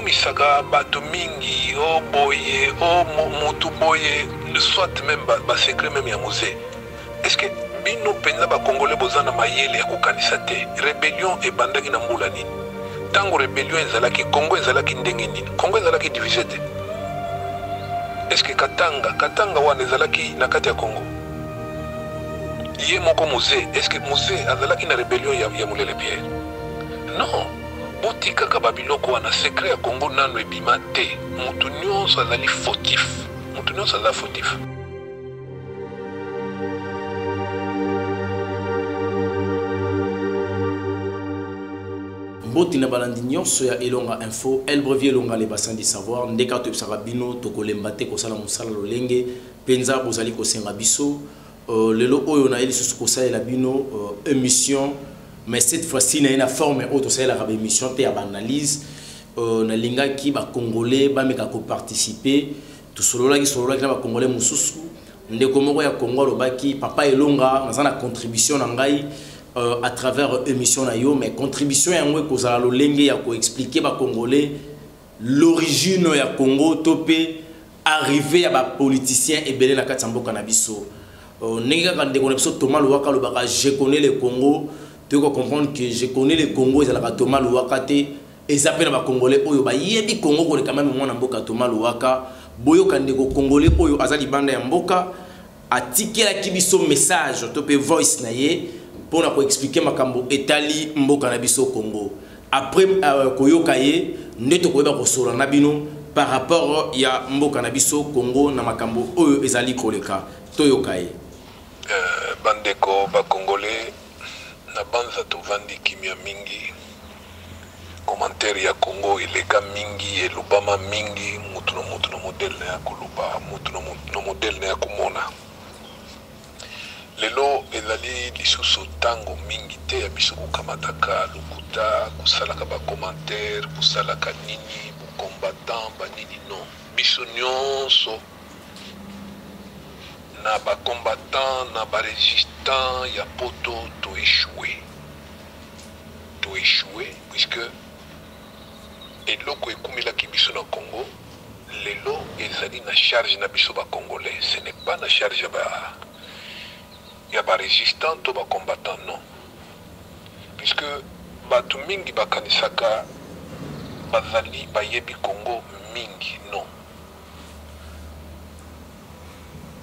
bimisaka bato mingi o boye o mutu boye soit même ba secret même ya musée. Est-ce que bino penza ba congolais bozana mayele ya kokanisa te rébellion ebandaki na mbula nini? Tango rébellion ezalaki Congo ezalaki ndenge nini? Congo ezalaki divisé te. Est-ce que Katanga wana ezalaki na kati ya Congo? Yé moko musée, est-ce que musée azalaki na rébellion ya Mulele Pierre? Non. Botika kababiloko wana secret ya Congo nano ebima te. Mutu nyonso azali fautif. Mutu nyonso azali fautif. Mboti na balandi nyonso ya Elonga Info, El Brevier Elonga les bassins du savoir, ndeka to ebisaka bino tokolemba te kosala mosala lolenge, penza bozali kosenga biso. Lelo oyo na eli susu kosalela bino émission, mais cette fois-ci na une forme autre c'est la émission te ya analyse na linga ki ba congolais ba meka ko participer tout solola ki na ba congolais mususu ndeko moko ya Congo lobaki papa Elonga na contribution na ngai à travers émission na yo, mais contribution yango ko za lolenge ya ko expliquer ba congolais l'origine ya Congo topé arrivé ya ba politicien ebele na katamboka na biso ninga ka ndeko na biso Thomas Louaka lobaka je connais le Congo. Tu dois comprendre que je connais le Congo, ils ont la Thomas Louaka, et ils appellent les Congolais. Oyo ba yebi Congo ko quand même mon amboka Thomas Louaka. Boyo kandeko Congolais oyo azali banda ya mboka atiki la kibiso message to pe voice na ye pour na ko expliquer makambo etali mboka na biso Congo. Après koyoka ye ndeto ko ba ko sola na bino par rapport ya mboka na biso Congo na makambo oyo ezali koleka toyoka ye. Bandeko ba Congolais na banza to vandi kimia mingi commentaire ya Congo ileka mingi elubama mingi mutu no model na ya kuluba mutu no model na ya kumona lelo elali lisusu tango mingi te ya biso kukamataka lukuta kusalaka ba commentaire kusalaka nini bu combattant ba nini non biso nyonso na ba combattant na ba résistant ya poto to échoué puisque eloko ekumila ki biso na Congo lelo ezali na charge na biso ba congolais, ce n'est pas na charge ya ba résistant to ba combattant non, puisque batu mingi bakanisaka bazali bayebi Congo mingi non.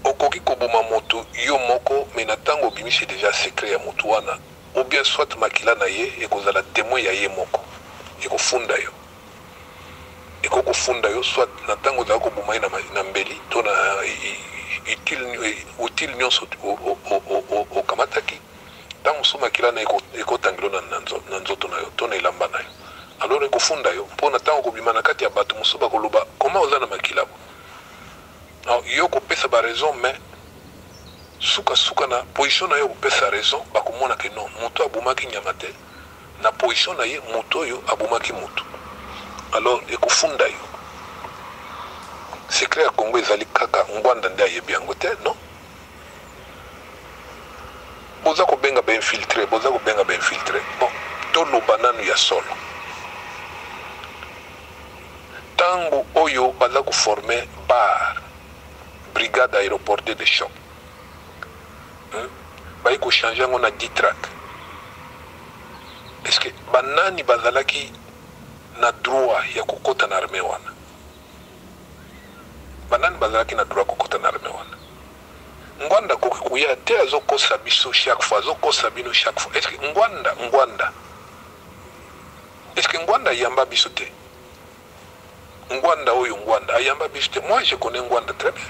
Okoki koboma moto yo moko mais na tango bimisi déjà secret ya moto wana ou bien soit makila na ye ekozala témoin ya ye moko ekofunda yo ekokofunda yo soit na tango za koboma na mbeli to na utile nyonso o kamataki tango so makila na ekotangelo na nzoto na yo to na elamba na yo alors ekofunda yo mpo na tango kobima na kati ya bato mosuba koloba koma oza na makila yo kopesa ba raison mais suka na position na yo kopesa raison bakomona ke non moto abumaki nyama te na position na ye moto yo abumaki moto alors ekofunda yo secret ya Congo ezali kaka ngwanda nde ayebi yango te non boza kobenga ba infiltré bon toloba nanu ya solo tango oyo baza koforme bar brigade aéroportée de choc bayi ko changer ngona 10 track. Est-ce que banani bazalaki na droit ya kokota na armée wana? Banani bazalaki na droit kokota na armée wana? Ngwanda kokuya te azokosa biso chaque fois, azokosa bino chaque fois. Est-ce que Ngwanda est-ce que Ngwanda yamba biso te? Ngwanda oyo Ngwanda ayamba biso te? Moi je connais Ngwanda très bien.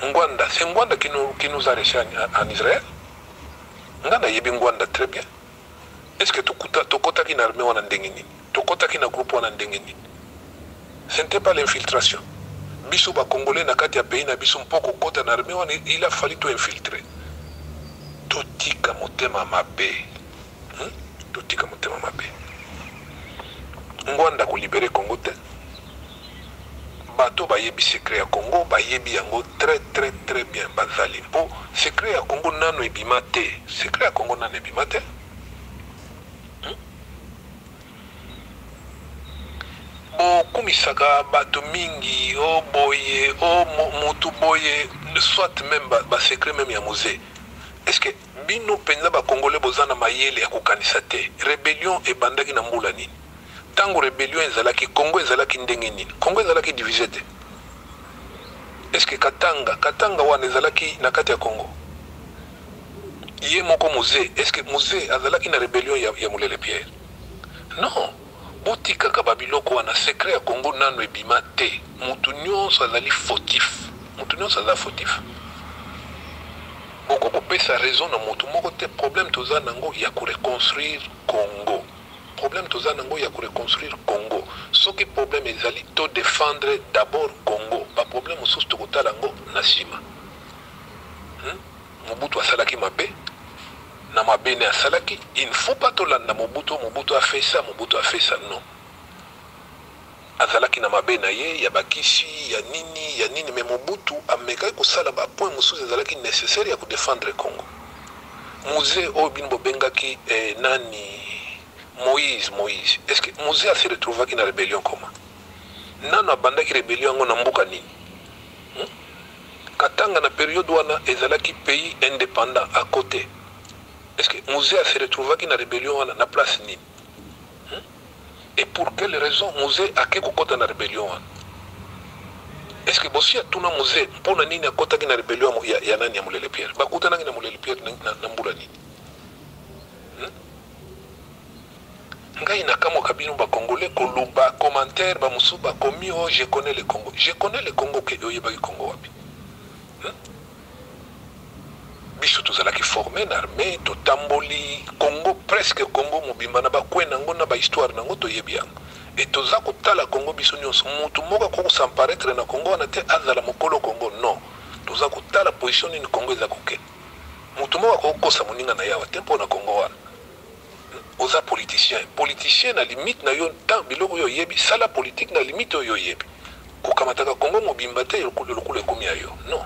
Ngwanda, c'est Ngwanda qui nous a reçus en Israël. Ngwanda yebi Ngwanda très bien. Est-ce que tokota ki na armée wana ndenge nini? Tokota ki na groupe wana ndenge nini? Ce n'était pas l'infiltration. Biso ba Congolais na kati ya pays na biso mpoko kota na armée wana il a fallu to infiltrer. Totika motema mabe. Totika motema mabe. Ngwanda ko libérer Congo te. Bato bayebi secret ya Congo bayebi yango très bien bazali po secret ya Congo nano ebima te, secret ya Congo nano ebima te. Bo bokumisaka bato mingi o boye o motu boye soit même ba secret même ya musée. Est-ce que bino penza ba congolais bozana mayele ya kokanisa te rébellion ebandaki na mbula nini? Tango rébellion ezalaki Congo ezalaki ndenge nini? Congo ezalaki divisé te. Est-ce que Katanga wana ezalaki na kati ya Congo? Ye moko musée, est-ce que musée azalaki na rébellion ya Mulele Pierre? Non. Botika ka babiloko wana secret ya Congo nano ebima te. Mutu nyonso azali fautif. Mutu nyonso azali fautif. Boko kopesa raison na mutu moko te. Problème toza nango ya ko reconstruire Congo. Problème toza nango ya ko reconstruire Congo. Soki problème ezali to défendre d'abord Congo. Ba problème mosusu tokotala ngo na sima. Mobutu asalaki mabe. Na mabene asalaki, il ne faut pas tolanda Mobutu a fait ça, non. Azalaki na mabene ye, ya bakisi, ya nini, mais Mobutu ameka ko sala ba point mususu azalaki nécessaire ya ko défendre Congo. Musée Obin Bobengaki nani Moïse. Est-ce que Musée a se retrouvé dans la rébellion comment? Nana bandaki rébellion ngo na mbuka nini? Katanga na période wana ezalaki pays indépendant à côté. Est-ce que Musée a se retrouvé dans la rébellion na place nini? Et pour quelle raison Musée a ke kokota na rébellion? Est-ce que bossi a tuna Musée mpona nini akota na rébellion ya nani ya Mulele Pierre? Bakuta na Mulele Pierre na mbula nini? Ngai na kamo kabino ba congolais koluba commentaire ba musuba komi oh je connais le Congo. Je connais le Congo ke oyeba ki Congo wapi. Biso tozalaki formé na armée to tamboli Congo presque Congo mobimba na bakwe nango na ba histoire nango to yebi yango. Et toza kotala Congo biso nyonso mutu moka ko s'apparaître na Congo na te azala mokolo Congo non. Toza kotala position ni Congo eza koke. Mutu moka ko kosa moninga na yawa tempo na Congo wana. Oza politicien na limite na yo tant biloko yo yebi sala politique na limite yo yebi. Kokamataka Congo mobimba te lokule komi ayo. Non.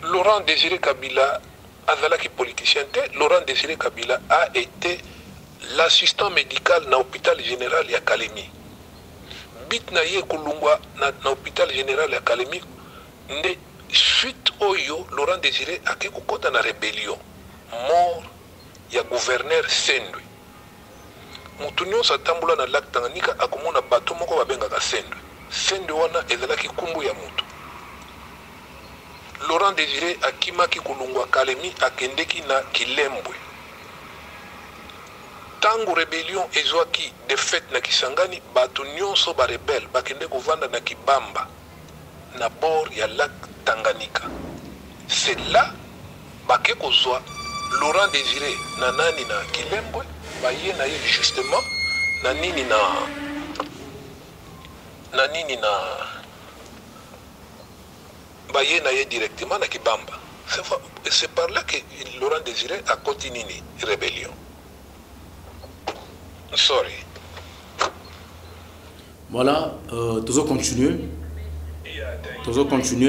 Laurent Désiré Kabila, azalaki politicien, Laurent Désiré Kabila a été l'assistant médical na hôpital général ya Kalemi. Bit na ye kulungwa na hôpital général ya Kalemi, nde suite oyo Laurent Désiré a ke kokota na rébellion. Mort ya gouverneur Sendwe. Mutu nyonso atambula na lac Tanganyika akomona bato moko babengaka Sendwe. Sendwe wana ezalaki kumbu ya mutu. Laurent Désiré akimaki kulungwa Kalemi akendeki na Kilembwe. Tango rébellion ezwaki défaite na Kisangani, bato nyonso ba rebelle bakende kovanda na Kibamba na bord ya lac Tanganyika. C'est là bake kozwa Laurent Désiré na nani na Kilembwe baye na ye justement na nini na baye na ye directement na Kibamba. C'est par là que Laurent Désiré a continué la rébellion. Sorry. Voilà, toujours continuer.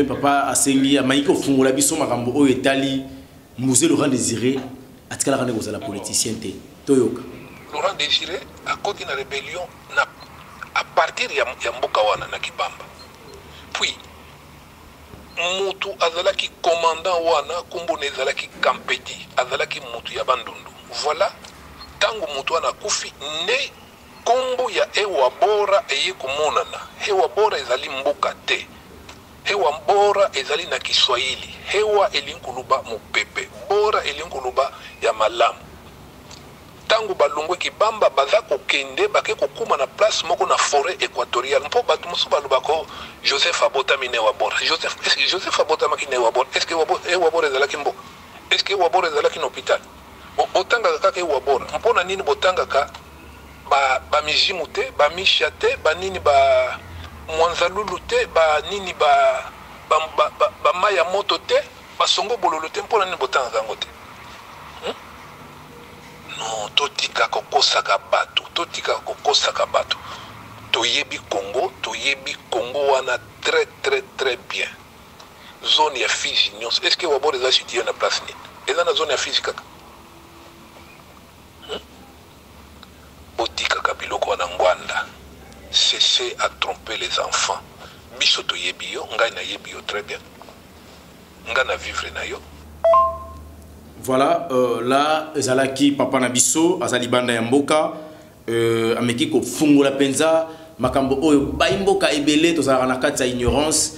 Papa asengi amaiko fungola biso makambo oyo etali Musée Laurent Désiré atikala kana kozala politicien te. Toyoka. Laurent Désiré a continué la rébellion à partir ya mboka wana na Kibamba. Puis mutu azalaki commandant wana kumbone azalaki Kampedi azalaki mutu ya bandundu. Voilà tango mutu wana kufi ne kombo ya Hewa Bora eye kumonana. Hewa Bora ezali mboka te. Hewa Bora ezali na Kiswahili. Hewa elinkuluba mupepe. Bora elinkuluba ya malamu. Tango balongwe Kibamba baza kokende bake kokuma na place moko na forêt équatoriale. Mpo batu musu balobako Joseph Abota mine Hewa Bora. Joseph Abota makine Hewa Bora. Est-ce que Hewa Bora ezalaki mboka? Est-ce que Hewa Bora ezalaki na hôpital? Botanga kaka Hewa Bora. Mpona nini botanga ka ba mijimu te, ba misha te, ba nini ba mwanzalulu te, ba nini ba maya moto te, ba songo bololo te, mpona nini botanga kango te? Non, totika kokosaka bato. Toyebi Congo wana très bien. Zone ya Fiji nyonso. Est-ce que wabore za situé na place ni? Eza na zone ya Fiji kaka. Botika cessez à tromper les enfants. Bisoto yebio, ngai na yebio très bien. Nga na vivre na yo. Voilà, là, Zalaki, papa Nabiso, Azali Banda Yamboka, Ameki ko fungola penza, Makambo Oyo, Baimboka Ebele, Tozara Nakata ignorance,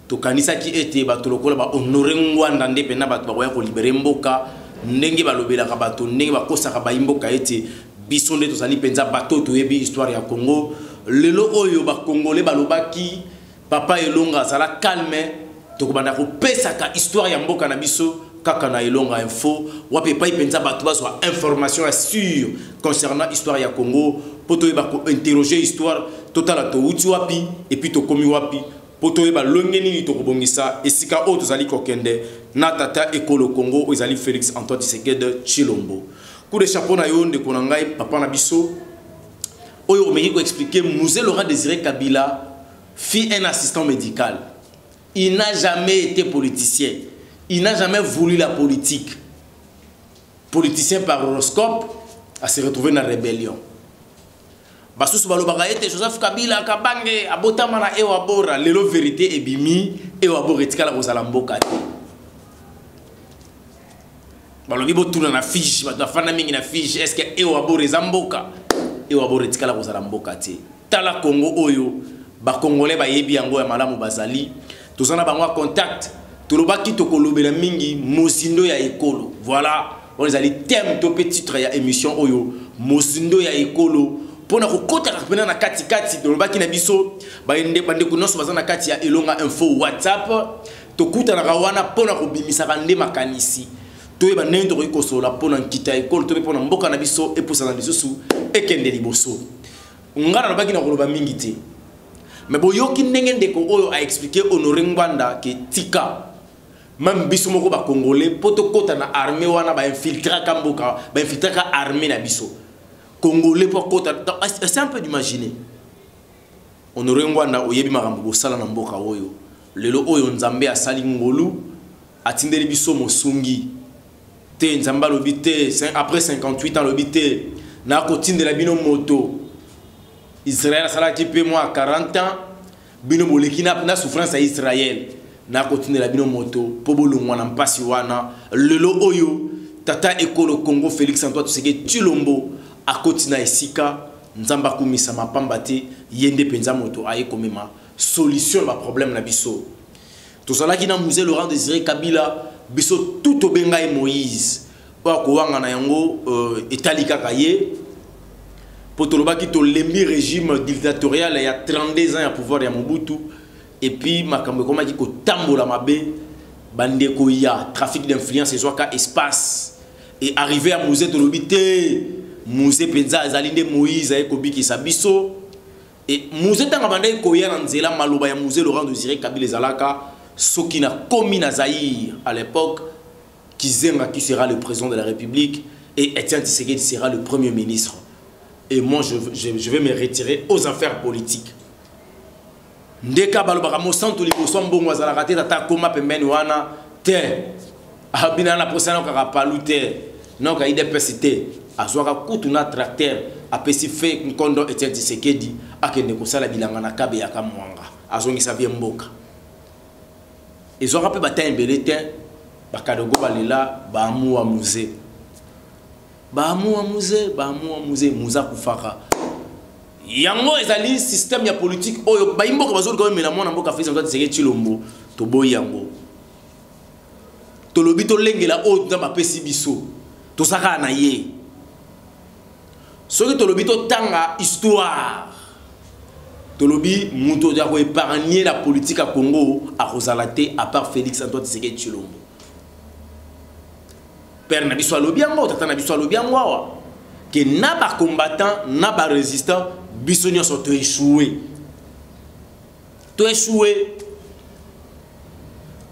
Tokanisa ki ete, Batolokola, Ba Honorengwanda, Ndepena, Batbaroya, ko libere Mboka, Nenge Balobela Kabato, Nenge Bakosa Kabaimboka ete, Bisonde, Tozali Penza, Bato, Toyebi, histoire ya Congo, Lelo Oyo, Ba Congolais, Balobaki, Papa Elonga, Zala calme, Tokobanda ko pesaka, histoire ya Mboka Nabiso, Kaka na Elonga info, wape pa ipenza bato soit information sûre concernant l'histoire ya Congo, poto eba ko interroger histoire totala to uti wapi et puis to komi wapi, poto eba longeni ni to kobongisa esika o to zali kokende na tata ekolo Congo ezali Félix Antoine Tshisekedi Tshilombo. Coup de chapeau na yo ndeko na ngai papa na biso. Oyo omeki ko expliquer Musée Laurent Désiré Kabila fit un assistant médical. Il n'a jamais été politicien. Il n'a jamais voulu la politique. Politicien par horoscope, à se retrouver dans la rébellion. Basus balobaka ete Joseph Kabila kabange abotama na ewa bora lelo vérité ebimi ewa bora etikala kozala mboka te. Balobi botuna na fiche, bato afana mingi na fiche, est-ce que ewa bora ezamboka? Ewa bora etikala kozala mboka te. Tala Congo oyo ba Congolais ba yebi yango ya malamu bazali. Tozana bango contact. Tolobaki tokolobela mingi mosindo ya ekolo. Voilà, on les a les thèmes to petit titre ya émission oyo mosindo ya ekolo pona ko kota kapena na kati tolobaki na biso ba bande ko noso bazana kati ya Elonga info WhatsApp to kuta na rawana pona ko bimisa bande makanisi to yeba nendo ko sola pona nkita ekolo to pona mboka na biso e pousa na lisusu ekende liboso ngara lobaki na koloba mingi te mais boyoki ndenge ndeko oyo a expliquer Honoré Ngwanda ke tika même biso moko ba Congolais poto kota na armée wana ba infiltrer kamboka ba infiltrer ka armée na biso Congolais pour kota c'est un peu d'imaginer Honoré Ngwanda oyebi makambo bosala na mboka oyo lelo oyo nzambe asali ngolu atindeli biso mosungi te nzamba lobité après 58 ans lobité na kotindela bino moto Israël sala ki pe moi 40 ans bino boleki na souffrance à Israël na continuer la bino moto pobolo mwana mpasi wana lelo oyo tata ekolo Congo Félix Antoine Tshisekedi Tshilombo akotina esika nzamba kumisa mapamba te yende penza moto aye komema solution ba problème na biso tozalaki na Musée Laurent Désiré Kabila biso tout obenga e Moïse pa ko wanga na yango etalika kaye potolobaki to lembi régime dictatorial ya 32 ans ya pouvoir ya Mobutu. Et puis, makambo koma ki ko tambola mabe bande ko ya trafic d'influence et soit espace et arrivé à musée de l'obité musée penza azalinde Moïse ay ko biki sabiso et musée tanga bande ko ya nzela maloba ya Musée Laurent Désiré Kabila zalaka soki na komi na Zaïre à l'époque Kizenga qui sera le président de la République et Étienne Tshisekedi sera le premier ministre et moi je vais me retirer aux affaires politiques. Ndeka balobaka mosantu liboso mbongo azalaka te tata koma pembeni wana te abina na posana kaka palu te non ka IDPS te azwaka kutu na tracteur apesi fe nkondo Etienne Tshisekedi akende kosala bilanga na kabe ya kamwanga azongisa bien mboka ezwaka pe batembele te bakadogo balela baamu wa musée muza kufaka yango ezali système ya politique oyo baimboka bazoli quand même la mona mboka Félix Antoine Tshisekedi Tshilombo to boy yango to lobi to lengela o nzamba pesi biso to saka na ye soki to lobi to tanga histoire to lobi muto ya ko épargner la politique à Congo à Rosalate à part Félix Antoine Tshisekedi Tshilombo père na biso lobi yango tata na biso lobi yango wa que na ba combattant na ba résistant biso nyonso to échoué.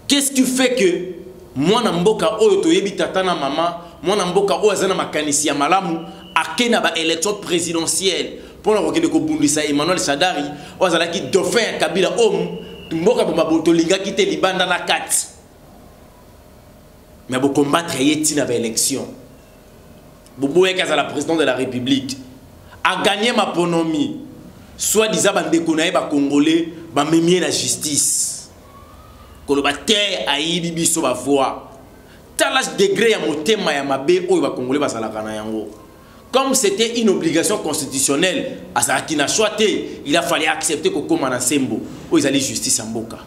Qu'est-ce qui fait que moi na mboka oyo to yebi tata na mama moi na mboka oyo azana makanisi ya malamu akena ba élection présidentielle pour la kokende ko bundisa Emmanuel Shadari ozala ki dauphin Kabila homme mboka bomba boto linga kite libanda na kati mais bo combattre yeti na ba élection Bouboué Kazala, président de la République, a gagné ma ponomie. soit disant bandeko na ye ba congolais ba memie la justice koloba te ayibi biso ba voix talage degré ya motema ya mabe oyo ba congolais basalaka na yango. Comme c'était une obligation constitutionnelle à Saraki na choité, il a fallu accepter que comme en sembo oyo ezali justice en boka.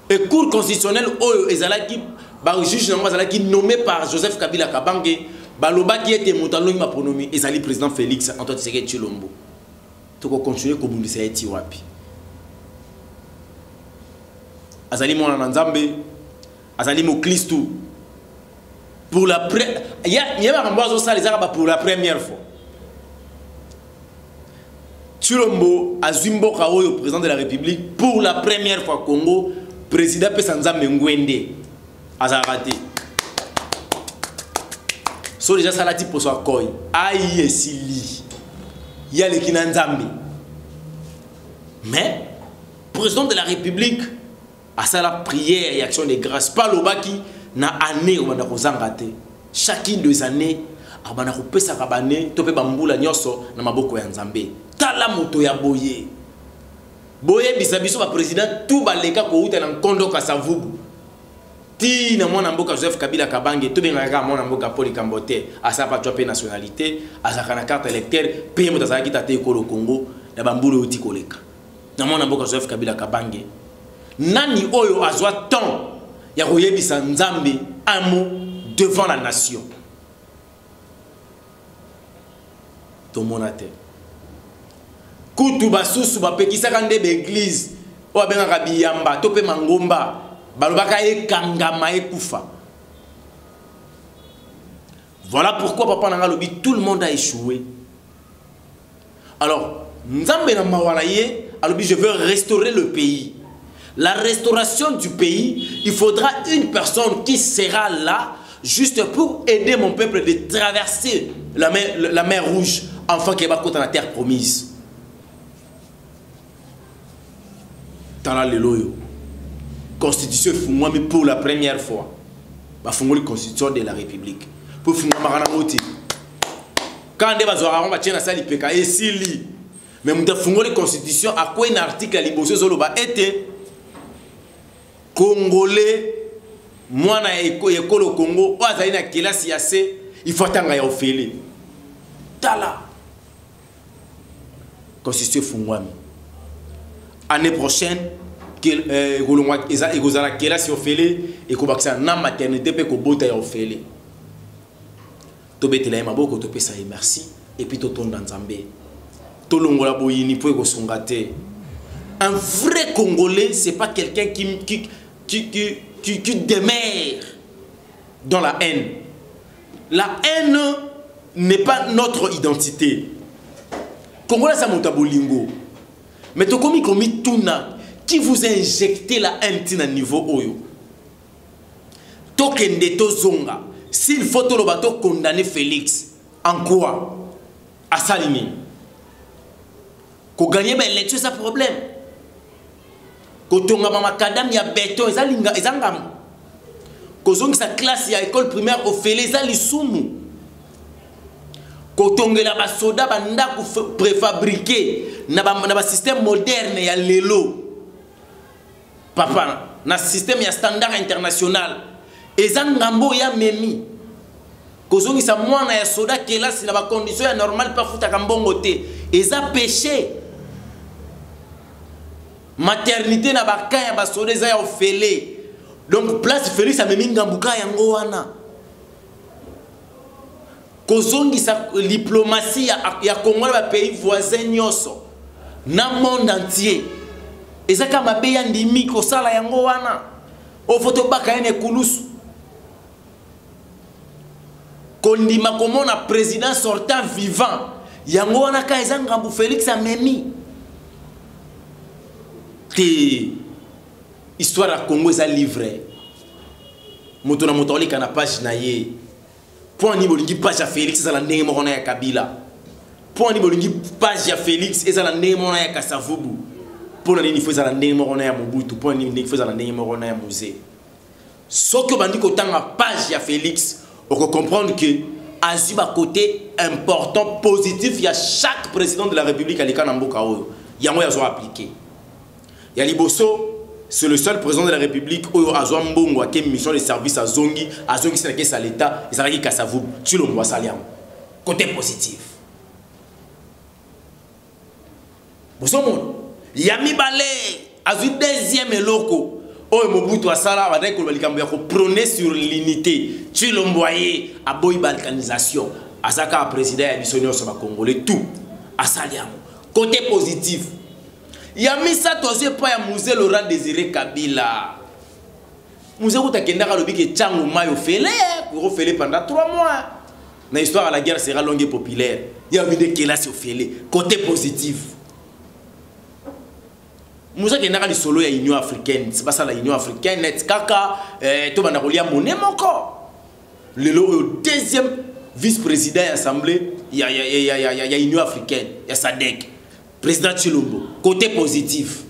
Et cour constitutionnelle oyo ezalaki ba juge nango ezalaki nommé par Joseph Kabila Kabange baloba qui était motalongi ma pronomi ezali président Félix Antoine Tshisekedi Tshilombo. Toko continuer komundisa eti wapi. Azali mwana nzambe, azali mo Kristo. Pour la première pour la première fois. Tshilombo Azwimbo Kaoyo, président de la République, pour la première fois Congo, président Pesanza Mengwende Azarate. So déjà salati pour soi koi. Aïe esili. Ya le kinanzambi. Mais président de la République a ça la prière et action de grâce pas l'obaki na année au banda kozangate. Chacune des années abana kopesa kabane tope bambula nyoso na maboko ya nzambe. Tala moto ya boye. Boye bisabiso ba président tout baleka ko uta na nkondo ka savubu. Ti na mwana mboka Joseph Kabila Kabange to benga mwana mboka Paul Kambote asa pa twa nationalité asa kana carte électeur pe moto azaki tate ko le Congo na bambula uti koleka. Na mwana mboka Joseph Kabila Kabange nani oyo azwa temps ya koyebisa nzambe amo devant la nation. Tomonate kutu basusu bapekisaka ndebe église o abenga biyamba tope mangomba balobaka ekangama ekufa. Voilà pourquoi papa nanga lobi tout le monde a échoué. Alors nzambe na mawala ye alobi je veux restaurer le pays. La restauration du pays, il faudra une personne qui sera là juste pour aider mon peuple de traverser la mer Rouge afin qu'il va côté la terre promise. Tala leloyo. Constitution fungwami pour la première fois. Ba fungoli constitution de la République. Pour fungwama kana moti. Quand des bazora on va tiena sali peka esili. Mais muta fungoli constitution a quoi un article liboso zoloba était Congolais, moi na école au Congo, ou azali na kelasi ya se, il faut tanga ya ofele. Tala. Constitution fungwami. Année prochaine, egozala kelasi ofele, et ko bakisa na maternité pe ko bota ya ofele. To betela ya maboko to pesa ye merci et puis to tonda nzambe. To longola boyini po ko songate. Un vrai Congolais, c'est pas quelqu'un qui demeure dans la haine. La haine n'est pas notre identité. Congolais, ça monte à Bolingo. Mais tu comme Tuna, qui vous a injecté la haine à niveau Oyo. Tokende to zonga. S'il faut to le bateau condamner Félix, en quoi? À Salimi. Qu'on gagne l'élection, c'est un problème. Kotonga mama kadam ya beton ezalinga ezangam kozongi sa classe ya école primaire ofele ezali sumu kotongela ba soda banda ku préfabriqué na ba système moderne ya lelo papa na système ya standard international ezangambo ya memi kozongi sa mwana ya soda classe na ba condition ya normal pa futa kambongo te eza péché. Maternité na baka ya basode za ya ofele. Donc place Félix a memi ngambuka yango wana. Kozongi sa diplomatie ya Congo na pays voisin nyoso na monde entier. Ezaka mabe ya ndimi ko sala yango wana. O photo baka ene kulusu. Kondima komona président sortant vivant. Yango wana ka ezangambu Félix a memi. Histoire à Congo est livrée. Motona motoli kana page na ye. Point ni bolingi page à Félix ezala ndenge moko na ya Kabila. Point ni bolingi page à Félix ezala ndenge moko na ya Kasavubu. Pour nini faut ezala ndenge moko na ya Mobutu. Point ni faut ezala ndenge moko na ya Musée. Ce que bandi ko tanga page à Félix, on peut comprendre que azuba côté important, positif, il y a chaque président de la République à l'écart d'Amboka. Il y a moyen appliqué. Il y a Liboso, c'est le seul président de la République où a Mbongo qui a mission de service à Zongi c'est l'État, et ça qui casse à vous. Tu le vois ça. Côté positif. Il y a mis balé à une deuxième loco. Oh, Mobutu Asala va dire qu'on prôner sur l'unité. Tu l'envoyais à Boy balkanisation. Azaka président et missionnaire sur le Congolais tout. À Saliam. Côté positif. Il y a mis ça aussi pas à Musée Laurent Désiré Kabila. Musée où tu as kendara le bique Tchangou Mayo Félé pour faire pendant 3 mois. Dans l'histoire la guerre sera longue et populaire. Il y a mis des kélas au Félé. Côté positif. Musée kendara le solo ya Union africaine. C'est pas ça la Union africaine. Net kaka to bana kolia monnaie moko. Le deuxième vice-président de l'Assemblée, il y a Union africaine, il y a SADC. Président Chilombo, côté positif.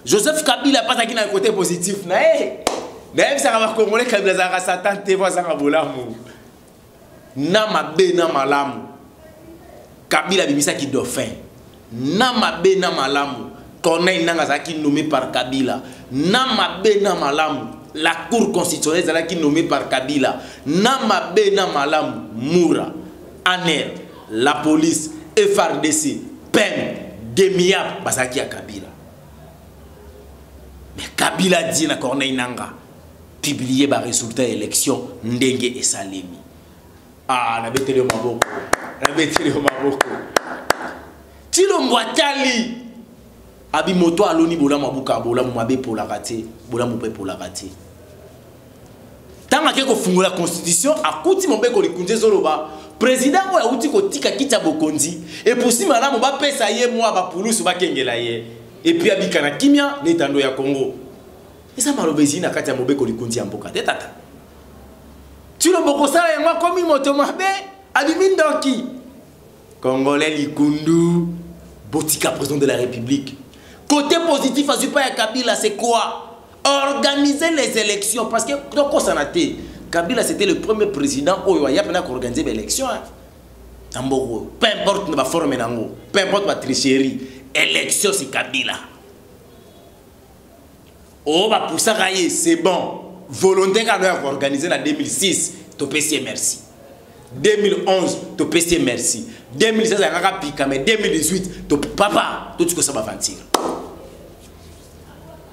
Joseph Kabila pas qui dans le côté positif. Même ça va Congolais Kabila ça Satan te voit ça bolamu. Na mabe na malamu. Kabila bimisa ki dauphin. Na mabe na malamu. Corneille nanga ça qui nommé par Kabila. Na mabe na malamu. La Cour constitutionnelle qui est nommée par Kabila. Nama Bena Malam Moura, ANER, la police, FRDC, PEM, Demiap, Basaki à Kabila. Mais Kabila dit na Corneille Nanga, publié par résultat de l'élection, Ndenge et Salemi. Ah, na beteli maboko. Na beteli maboko. Tilo Mwatali. Abi moto aloni bola mabuka bola mabe pour la rater bola mopé pour la rater tanga keko fungola constitution akuti mobeko likunze zoloba président ko akuti ko tika kita bokonzi et pour si malamu ba pesa ye moi ba pulusu ba kengela ye et puis abika na kimia netando ya Congo esa malobezi na kati ya mobeko likunzi ya mboka te tata tu lo boko sala ya moi komi moto mabe abimi ndoki congolais likundu botika président de la République. Côté positif à Super Kabila, c'est quoi? Organiser les élections. Parce que, donc, on s'en a été. Kabila, c'était le premier président où il y a organisé les élections. Peu importe la forme, peu importe la tricherie. Élection, c'est Kabila. Oh, bah, pour ça, c'est bon. Volonté qu'on a organisé en 2006, tu peux dire merci. 2011, tu peux dire merci. 2016, tu as piqué, mais 2018, tu papa, tout ce que ça va mentir.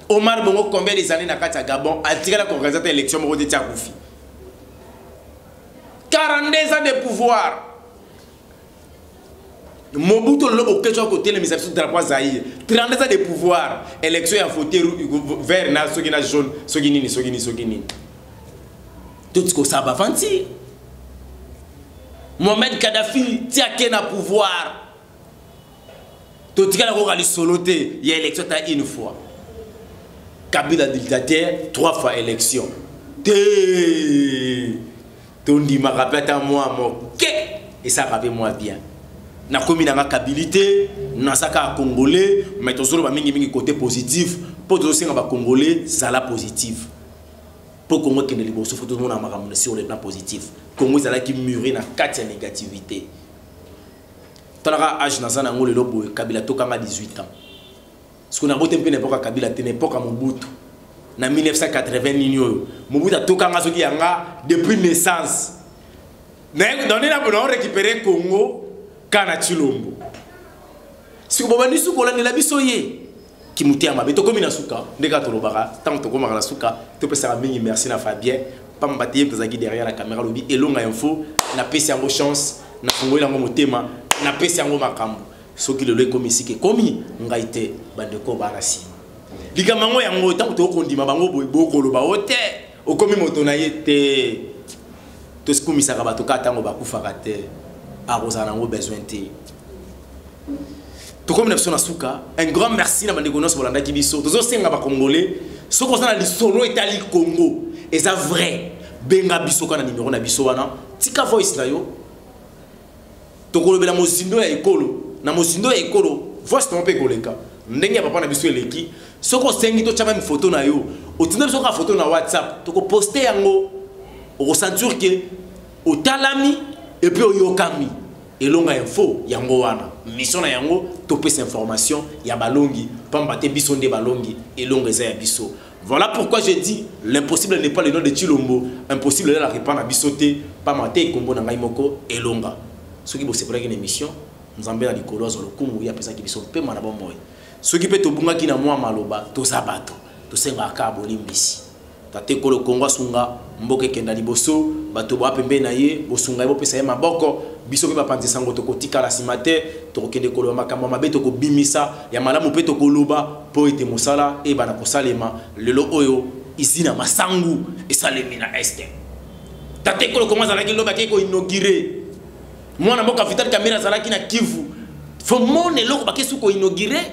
Omar Bongo, combien des années dans le Gabon a tiré la organisation de l'élection de Tiakoufi? 42 ans de pouvoir. Mobutu Lobo Kecho côté les misables de la poisse Zaïre. 32 ans de pouvoir. Élection a voté vert, na sogina jaune, sogini. Tout ce que ça va mentir. Mohamed Kadhafi tient na pouvoir. Tout ce qu'on a dit soloté, il y a élection une fois. Kabila dictateur, 3 fois élection. Tondi m'a rappelé à moi, et ça rappelle moi bien. Na komi na kabilité, na saka congolais, mais toujours ba mingi côté positif, pour tous les congolais, ça la positif. Pour Congo qui ne liboso, faut tout le monde a sur le plan positif. Congo ça la qui mûrit na 4 négativité. Tala âge na sana ngolo lobo Kabila tokanga 18 ans. Ce qu'on a voté un peu n'importe Kabila, c'est n'importe à Mobutu. En 1980, Mobutu a tout depuis naissance. Nous avons récupéré le Congo quand on a Chilombo. Si vous avez dit que vous avez dit que vous avez dit que vous avez dit que vous avez dit merci à Fabien. Pas me derrière la caméra, et l'on a info, on a payé une chance, on a fait un thème, on a payé un makambo. Ce qui le comme ici, comme on a été bandeko barasi. Ligamango yango tant que on dit ma bango boko lo ba ote, o comme motona yete. Tout ce comme ça va to katango ba kufarate. A rosana ngo besoin te. To comme nefso na suka, un grand merci na bandeko nos bolanda ki biso. Tozo senga ba congolais, ce qu'on a li solo Italie Congo. Et ça vrai, benga biso kana numéro na biso wana. Tika voice na yo. To ko lobela mozindo ya ekolo. Na mosindo ya ekolo voice trompe koleka ndenge papa na biso eleki soko sengi to chama photo na yo otinda biso ka photo na WhatsApp to ko poster yango o sentir que otalami et puis oyokami elonga info yango wana mission na yango topesa information ya balongi pamba te biso nde balongi elonga eza ya biso. Voilà pourquoi je dis l'impossible n'est pas le nom de Chilombo, impossible est la répondre à bisoté pas maté kombo na ngai moko elonga. Ce qui vous c'est une émission nous ambela likolo zo lokumu ya pesa ki biso pe mana ba moy. Ce qui peut to bunga ki na mwa maloba to sabato to senga ka bolimbisi. Tate kolo Kongo sunga mboke kenda liboso bato ba pembe na ye bosunga bo pesa ye maboko biso ba panzi sango to kotika la simate to kokende kolo makambo mabe to ko bimisa ya malamu pe to koloba po ete mosala e bana kosalema lelo oyo izina masangu esalemi na este. Tate kolo Kongo zalaki loba ke ko inaugurer mwana mboka Vital Kamerhe zalaki na Kivu fo mone loko ba kesu ko inaugurer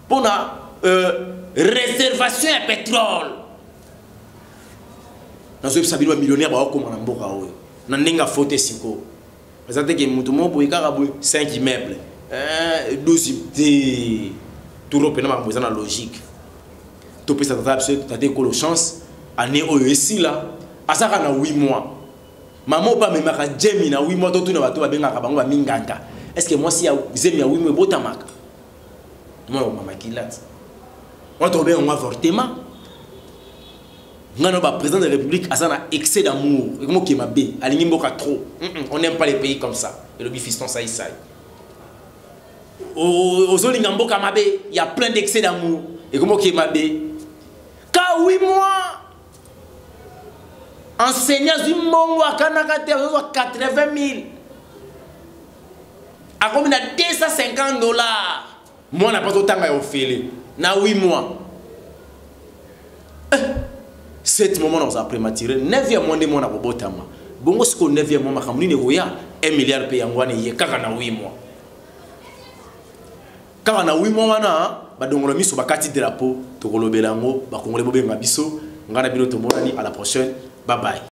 pona réservation ya pétrole. Nazo sabili wa millionnaire ba ko mwana mboka oyo na ndenga faute siko parce que mutu mo boy kaka boy 5 immeubles 12 de tout repena ma na logique to pesa tata absolu tata ko chance année oyo ici là asaka na 8 mois maman pas même ka jemi na 8 mois to tuna bato ba benga bango ba minganga est-ce que moi si ya zemi ya 8 mois botamaka moi mama kilat on to ben un avortement. Ngano ba président de la République a un excès d'amour. Et comment qui m'a bé, aligné mboka trop. On n'aime pas les pays comme ça. Et le bifiston ça y. Au Zolinga mboka mabé, il y a plein d'excès d'amour. Et comment qui m'a bé. Ka 8 mois. Enseignant du mongo à Kanaka 80 000. À combien de $250. Moi n'a pas autant à offrir. Na 8 mois. 7 moments nous a prématuré 9e mois de mon abotama bongo siko 9e mois makamuni ne goya 1 milliard pe yangwane ye kaka na 8 mois kaka na 8 mois wana ba dongolo miso bakati drapeau to kolobelango ba kongole bobenga biso ngana bino to monani à la prochaine bye bye.